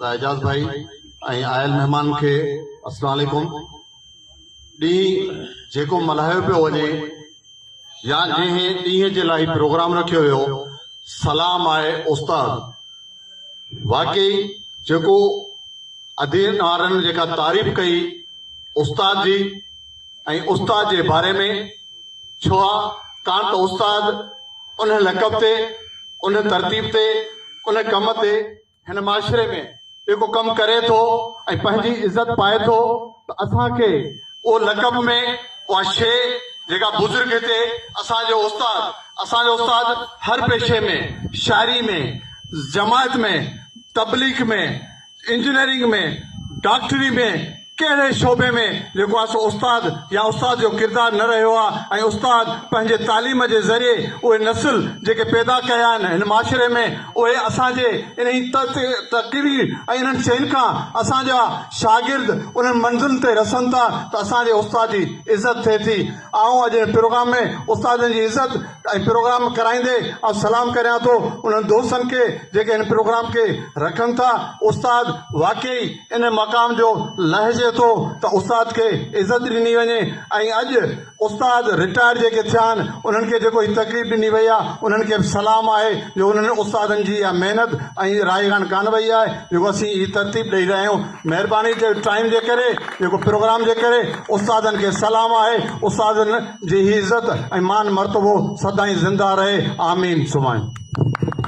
एजाज भाई आयल मेहमान के अस्सलाम वालेकुम। डी जेको मल्हायो पियो वञे या जंहिं ॾींहं जे लाइ प्रोग्राम रखियो वियो सलाम आहे उस्ताद। वाकई जेको अधीन वारनि जेका तारीफ़ कई उस्ताद जी ऐं उस्ताद जे बारे में, छो कान त उस्ताद उन लक़ब ते, उन तरतीब ते, उन कम ते हिन माशरे में जेको कम करे थो ऐं पंहिंजी इज़त पाए थो, त असांखे उहो लक़ब में उहा शइ जेका बुज़ुर्ग हिते असांजो उस्ताद हर पेशे में, शायरी में, जमायत में, तबलीग में, इंजीनियरिंग में, डॉक्टरी में, कहिड़े शोबे में जेको आहे सो उस्ताद या उस्ताद जो किरदार न रहियो आहे। ऐं उस्ताद पंहिंजे तालीम जे ज़रिए उहे नस्ल जेके पैदा कया आहिनि हिन माशरे में, उहे असांजे इन तक़रीर ऐं इन्हनि शयुनि खां असांजा शागिर्द उन्हनि मंज़िल ते रसनि था त असांजे उस्ताद जी इज़त थिए थी। आऊं अॼु प्रोग्राम में उस्तादनि जी इज़त ऐं प्रोग्राम कराईंदे ऐं सलाम करियां थो उन्हनि दोस्तनि खे जेके हिन प्रोग्राम खे रखनि था। उस्ताद वाकई इन मक़ाम जो लहिजे तो त उस्ताद के इज्जत ॾिनी वञे। ऐं अॼु उस्ताद रिटायर जेके थिया आहिनि उन्हनि खे जेको तकलीफ़ ॾिनी वई आहे उन्हनि खे सलाम आहे जो उन्हनि उस्तादनि जी इहा महिनत ऐं रायगान कान वई आहे जेको असीं हीअ तरतीब ॾेई रहिया आहियूं। महिरबानी जे टाइम जे करे जेको प्रोग्राम जे करे उस्तादनि खे सलाम आहे। उस्तादनि जी ही इज़त ऐं मान मर्तबो सदाईं ज़िंदा रहे। आमीन सुभाणे।